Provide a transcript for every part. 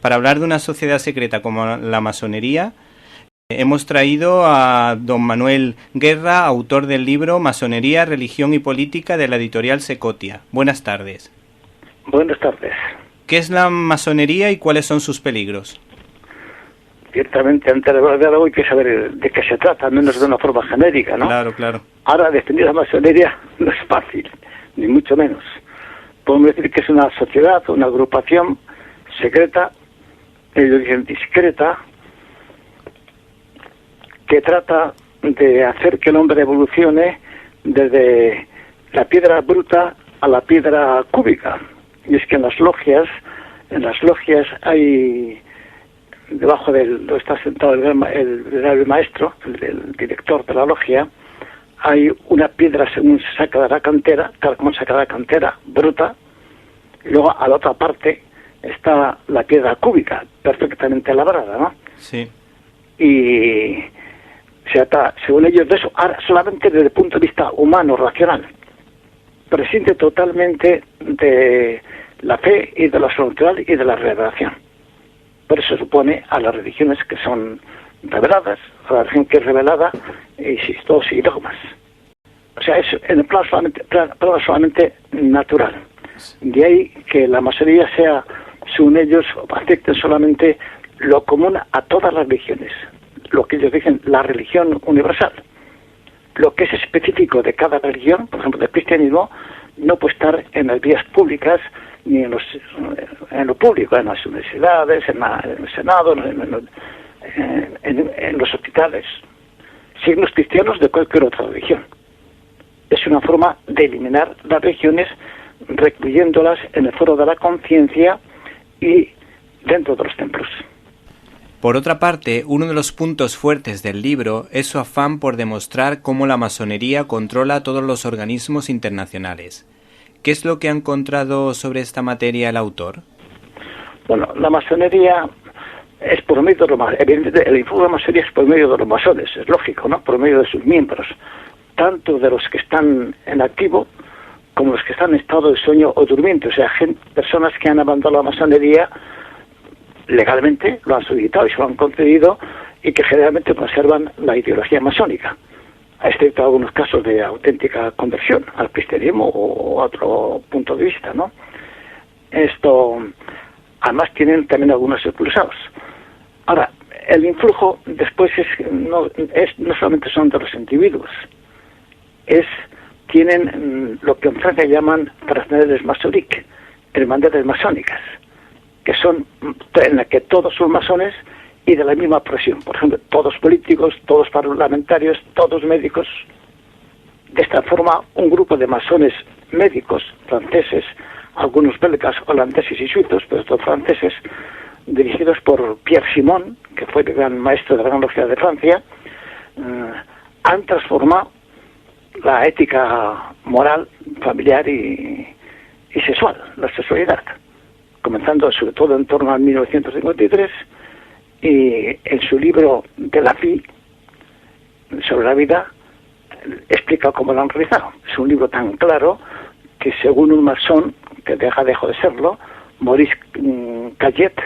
para hablar de una sociedad secreta como la masonería, hemos traído a don Manuel Guerra, autor del libro Masonería, Religión y Política, de la editorial Secotia. Buenas tardes. Buenas tardes. ¿Qué es la masonería y cuáles son sus peligros? Ciertamente, antes de hablar de algo hay que saber de qué se trata, al menos de una forma genérica, ¿no? Claro. Ahora, definir la masonería no es fácil, ni mucho menos. Podemos decir que es una sociedad, una agrupación secreta, ellos dicen discreta, que trata de hacer que el hombre evolucione desde la piedra bruta a la piedra cúbica. Y es que en las logias hay, debajo donde está sentado el maestro, el director de la logia, hay una piedra según se saca de la cantera, tal como se saca de la cantera, bruta, y luego a la otra parte está la piedra cúbica, perfectamente labrada, ¿no? Sí. Y se trata, según ellos, de eso, ahora solamente desde el punto de vista humano, racional, prescinde totalmente de la fe y de lo sobrenatural y de la revelación. Por eso supone a las religiones que son reveladas, a la religión que es revelada, y todos y dogmas. O sea, es en el plano solamente natural. De ahí que la masonería sea, según ellos, acepten solamente lo común a todas las religiones, lo que ellos dicen la religión universal. Lo que es específico de cada religión, por ejemplo, del cristianismo, no puede estar en las vías públicas ni en lo público, en las universidades, en el Senado, en los hospitales. Signos cristianos de cualquier otra religión. Es una forma de eliminar las religiones, recluyéndolas en el foro de la conciencia y dentro de los templos. Por otra parte, uno de los puntos fuertes del libro es su afán por demostrar cómo la masonería controla todos los organismos internacionales. ¿Qué es lo que ha encontrado sobre esta materia el autor? Bueno, la masonería es por medio de los masones. Evidentemente, el influjo de la masonería es por medio de los masones, es lógico, ¿no? Por medio de sus miembros, tanto de los que están en activo como los que están en estado de sueño o durmiente, o sea, personas que han abandonado la masonería legalmente, lo han solicitado y se lo han concedido, y que generalmente conservan la ideología masónica, excepto algunos casos de auténtica conversión al cristianismo o a otro punto de vista, ¿no? Esto, además tienen también algunos expulsados. Ahora, el influjo después no solamente son de los individuos, tienen lo que en Francia llaman fraternidades masónicas, hermandades masónicas, que son en las que todos son masones y de la misma profesión. Por ejemplo, todos políticos, todos parlamentarios, todos médicos. De esta forma, un grupo de masones médicos franceses, algunos belgas, holandeses y suizos, pero todos franceses, dirigidos por Pierre Simon, que fue el gran maestro de la Gran Logia de Francia, han transformado la ética moral, familiar y sexual, la sexualidad, comenzando sobre todo en torno al 1953, y en su libro de la vie, sobre la vida, explica cómo lo han realizado. Es un libro tan claro que, según un masón, que dejó de serlo, Maurice Cayet,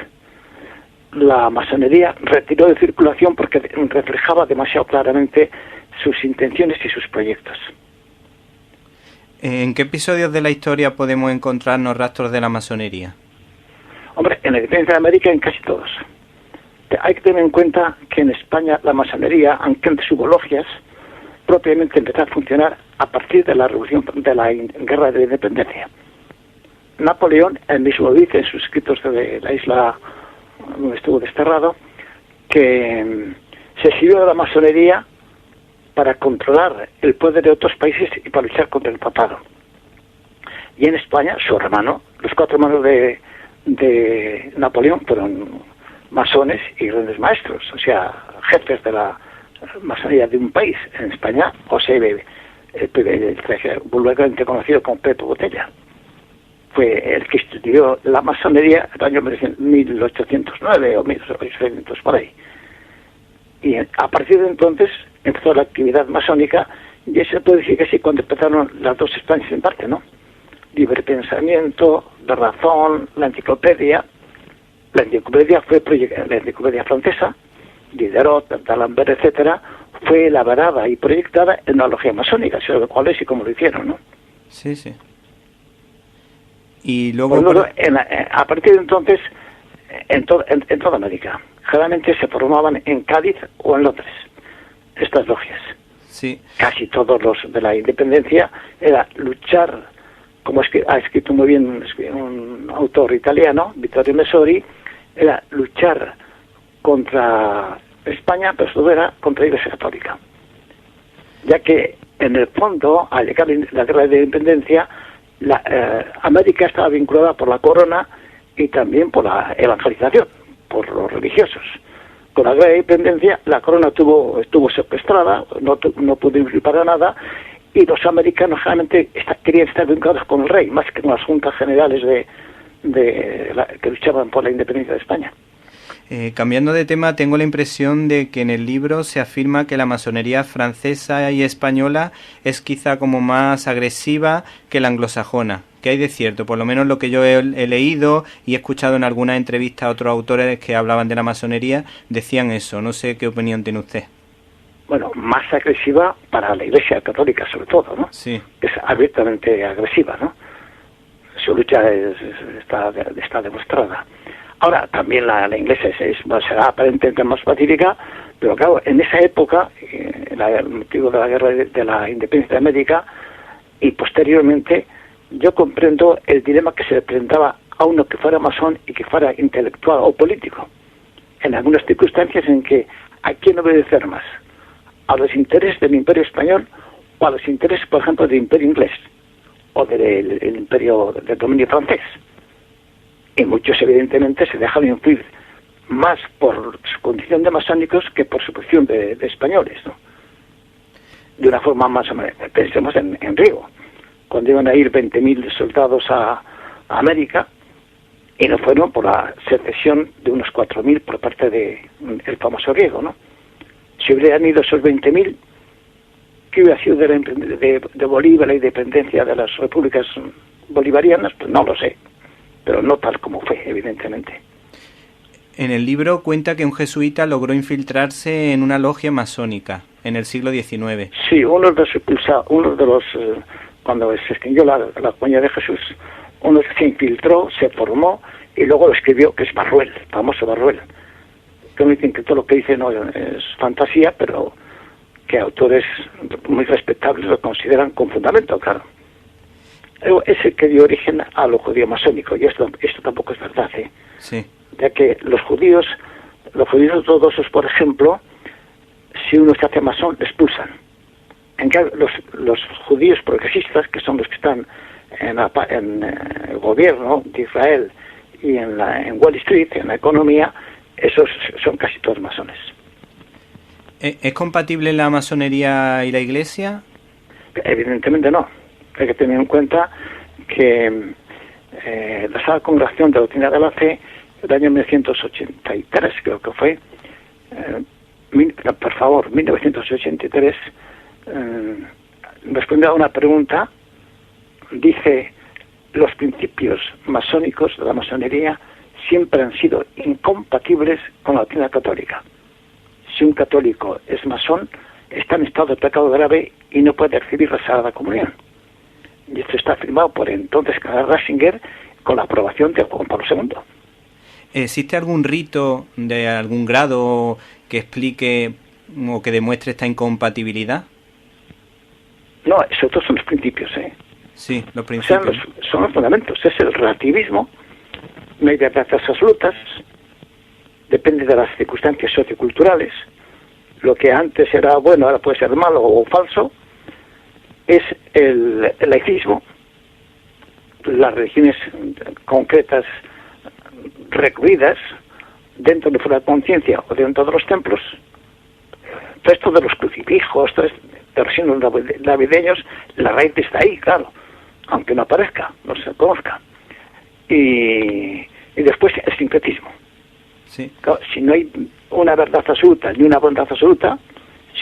la masonería retiró de circulación porque reflejaba demasiado claramente sus intenciones y sus proyectos. ¿En qué episodios de la historia podemos encontrarnos rastros de la masonería? Hombre, en la independencia de América, en casi todos. Hay que tener en cuenta que en España la masonería, aunque antes hubo logias, propiamente empezó a funcionar a partir de la revolución, de la guerra de la independencia. Napoleón, él mismo dice en sus escritos de la isla donde estuvo desterrado, que se sirvió de la masonería para controlar el poder de otros países y para luchar contra el papado. Y en España, su hermano, los 4 hermanos de Napoleón fueron masones y grandes maestros, o sea, jefes de la masonería de un país. En España, José vulgarmente conocido como Pepe Botella, fue el que estudió la masonería en el año 1809 o 1800 por ahí. Y a partir de entonces empezó la actividad masónica, y se puede decir que sí, cuando empezaron las dos Españas en parte, ¿no? Libre pensamiento, la razón, la enciclopedia, La enciclopedia la enciclopedia francesa, Diderot, D'Alembert, etcétera, fue elaborada y proyectada en una logia masónica, sé lo cual es y cómo lo hicieron, ¿no? Sí, sí. Y luego... a partir de entonces, en toda América, generalmente se formaban en Cádiz o en Londres, estas logias. Sí. Casi todos los de la independencia era luchar, como ha escrito muy bien un autor italiano, Vittorio Messori, era luchar contra España, pero todo era contra la Iglesia Católica. Ya que, en el fondo, al llegar la guerra de independencia, América estaba vinculada por la corona y también por la evangelización, por los religiosos. Con la guerra de independencia, la corona estuvo secuestrada, no pudo influir para nada, y los americanos realmente querían estar vinculados con el rey, más que con las juntas generales que luchaban por la independencia de España. Cambiando de tema, tengo la impresión de que en el libro se afirma que la masonería francesa y española es quizá como más agresiva que la anglosajona. ¿Qué hay de cierto? Por lo menos lo que yo he leído y he escuchado en algunas entrevistas a otros autores que hablaban de la masonería, decían eso. No sé qué opinión tiene usted. Bueno, más agresiva para la Iglesia Católica, sobre todo, ¿no? Sí. Es abiertamente agresiva, ¿no? Su lucha está demostrada. Ahora, también la inglesa será aparentemente más pacífica, pero claro, en esa época, el motivo de la guerra de la independencia de América, y posteriormente, yo comprendo el dilema que se le presentaba a uno que fuera masón y que fuera intelectual o político, en algunas circunstancias en que ¿a quién obedecer más? ¿A los intereses del Imperio Español o a los intereses, por ejemplo, del Imperio Inglés o del Imperio del dominio francés? Y muchos, evidentemente, se dejan influir más por su condición de masónicos que por su posición de españoles, ¿no? De una forma más o menos. Pensemos en Riego, cuando iban a ir 20.000 soldados a América, y no fueron por la secesión de unos 4.000 por parte del famoso Riego, ¿no? Si hubieran ido esos 20.000, ¿qué hubiera sido de Bolívar la independencia de las repúblicas bolivarianas? Pues no lo sé, pero no tal como fue, evidentemente. En el libro cuenta que un jesuita logró infiltrarse en una logia masónica en el siglo XIX. Sí, uno de los cuando se extinguió la Compañía de Jesús, uno se infiltró, se formó y luego lo escribió, que es Barruel, el famoso Barruel. Que me dicen que todo lo que dice no es fantasía, pero que autores muy respetables lo consideran con fundamento, claro. Es el que dio origen a lo judío masónico, y esto tampoco es verdad, ¿eh? Sí. Ya que los judíos ortodoxos, por ejemplo, si uno se hace masón, le expulsan. En cambio, los judíos progresistas, que son los que están en el gobierno de Israel y en Wall Street, en la economía, esos son casi todos masones. ¿Es compatible la masonería y la Iglesia? Evidentemente no. Hay que tener en cuenta que la Sala Congregación de Doctrina de la Fe, el año 1983, creo que fue, 1983, respondiendo a una pregunta, dice: los principios masónicos de la masonería siempre han sido incompatibles con la doctrina católica. Si un católico es masón, está en estado de pecado grave y no puede recibir la Sagrada Comunión. Y esto está firmado por entonces Karl Ratzinger con la aprobación de Juan Pablo II. ¿Existe algún rito de algún grado que explique o que demuestre esta incompatibilidad? No, esos son los principios, ¿eh? Sí, los principios. Son los fundamentos. Es el relativismo. No hay verdades absolutas. Depende de las circunstancias socioculturales. Lo que antes era bueno ahora puede ser malo o falso. Es el laicismo. Las religiones concretas recluidas dentro de fuera de conciencia o dentro de los templos. Todo esto de los crucifijos, todo esto de los signos navideños, la raíz está ahí, claro, aunque no aparezca, no se conozca. Y después el sincretismo. Sí. Claro, si no hay una verdad absoluta ni una bondad absoluta,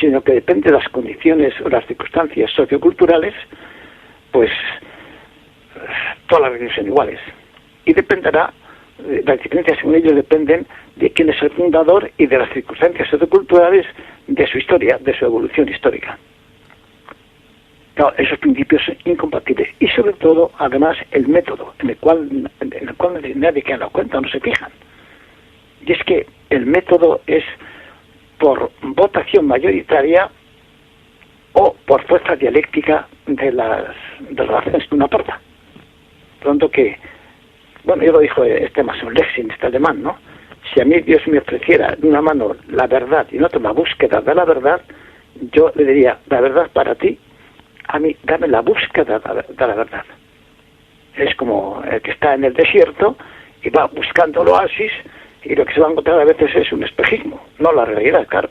sino que depende de las condiciones o las circunstancias socioculturales, pues todas las religiones son iguales. Y dependerá las diferencias según ellos dependen de quién es el fundador y de las circunstancias socioculturales de su historia, de su evolución histórica. Claro, esos principios son incompatibles. Y sobre todo, además, el método en el cual nadie que lo cuenta no se fijan. Y es que el método es por votación mayoritaria o por fuerza dialéctica de las relaciones que uno aporta. Por lo tanto que, bueno, yo lo dijo este masón Lexing, este alemán, ¿no? Si a mí Dios me ofreciera de una mano la verdad y en otra la búsqueda de la verdad, yo le diría, la verdad para ti, a mí dame la búsqueda de la verdad. Es como el que está en el desierto y va buscando el oasis, y lo que se va a encontrar a veces es un espejismo, no la realidad, claro.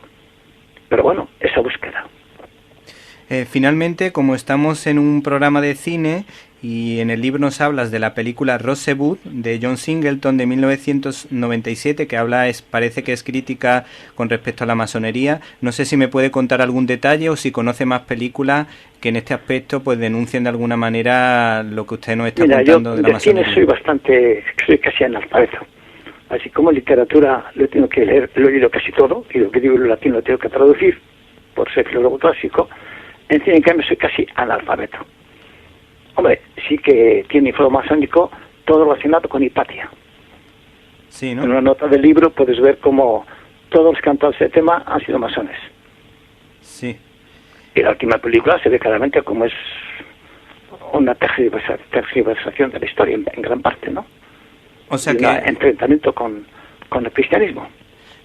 Pero bueno, esa búsqueda. Finalmente, como estamos en un programa de cine y en el libro nos hablas de la película Rosebud de John Singleton de 1997, que parece que es crítica con respecto a la masonería, no sé si me puede contar algún detalle o si conoce más películas que en este aspecto pues denuncien de alguna manera lo que usted nos está contando de la masonería. Cine soy casi analfabeto. Así como en literatura lo tengo que leer, lo he leído casi todo, y lo que digo en latín lo tengo que traducir, por ser filólogo clásico. En cine, en cambio, soy casi analfabeto. Hombre, sí que tiene fuego masónico todo relacionado con Hipatia. Sí, ¿no? En una nota del libro puedes ver cómo todos los que han tratado ese tema han sido masones. Sí. Y la última película se ve claramente cómo es una tergiversación de la historia en gran parte, ¿no? O sea que un enfrentamiento con el cristianismo.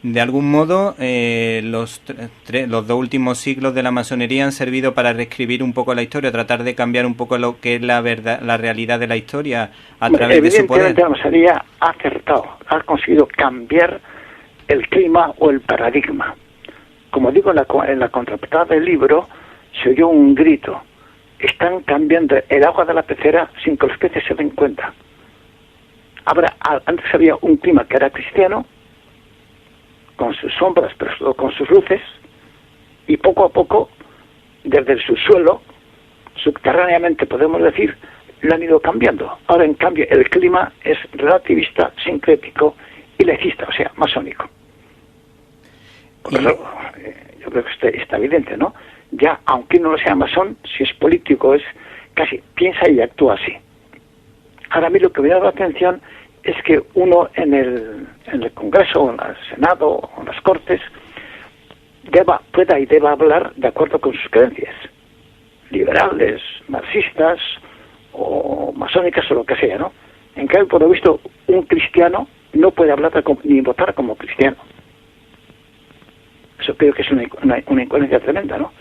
De algún modo, los dos últimos siglos de la masonería han servido para reescribir un poco la historia, tratar de cambiar un poco lo que es la verdad, la realidad de la historia a través de su poder. Evidentemente la masonería ha acertado, ha conseguido cambiar el clima o el paradigma. Como digo en la contraportada del libro, se oyó un grito: están cambiando el agua de la pecera sin que los peces se den cuenta. Antes había un clima que era cristiano, con sus sombras, pero con sus luces, y poco a poco, desde el subsuelo, subterráneamente podemos decir, lo han ido cambiando. Ahora, en cambio, el clima es relativista, sincrético y laicista, o sea, masónico. Pero, yo creo que está evidente, ¿no? Ya, aunque uno no sea masón, si es político, es casi piensa y actúa así. Ahora, a mí lo que me llama la atención es que uno en el Congreso, o en el Senado, o en las Cortes, pueda y deba hablar de acuerdo con sus creencias, liberales, marxistas, o masónicas, o lo que sea, ¿no? En cambio, por lo visto, un cristiano no puede hablar ni votar como cristiano. Eso creo que es una incoherencia tremenda, ¿no?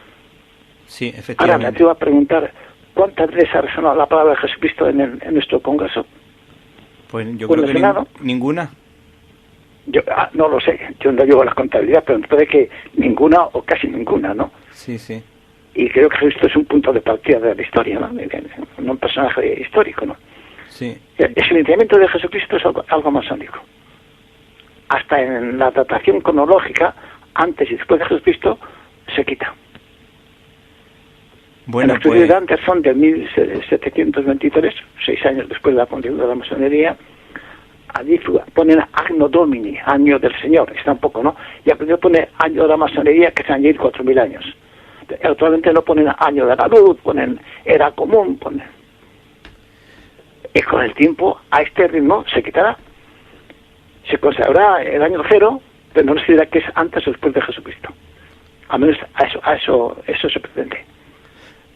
Sí, efectivamente. Ahora, me atrevo a preguntar, ¿cuántas veces ha resonado la palabra de Jesucristo en nuestro Congreso? Pues yo creo que ninguna. Yo no lo sé, yo no llevo la contabilidad, pero puede que ninguna o casi ninguna, ¿no? Sí, sí. Y creo que Jesucristo es un punto de partida de la historia, ¿no? Un personaje histórico, ¿no? Sí. El silenciamiento de Jesucristo es algo masónico. Hasta en la datación cronológica, antes y después de Jesucristo, se quita. Bueno, el estudio de Anderson de 1723, 6 años después de la fundación de la masonería, allí ponen Anno Domini, año del Señor, está un poco, ¿no? Y a principio pone año de la masonería, que es añadir 4.000 años. Actualmente no ponen año de la luz, ponen era común, ponen. Y con el tiempo, a este ritmo, se quitará. Se consagrará el año cero, pero no se dirá que es antes o después de Jesucristo. A menos a eso se pretende.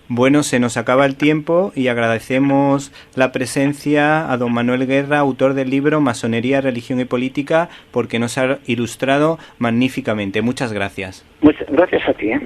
Bueno, se nos acaba el tiempo y agradecemos la presencia a don Manuel Guerra, autor del libro Masonería, Religión y Política, porque nos ha ilustrado magníficamente. Muchas gracias. Muchas gracias a ti, ¿eh?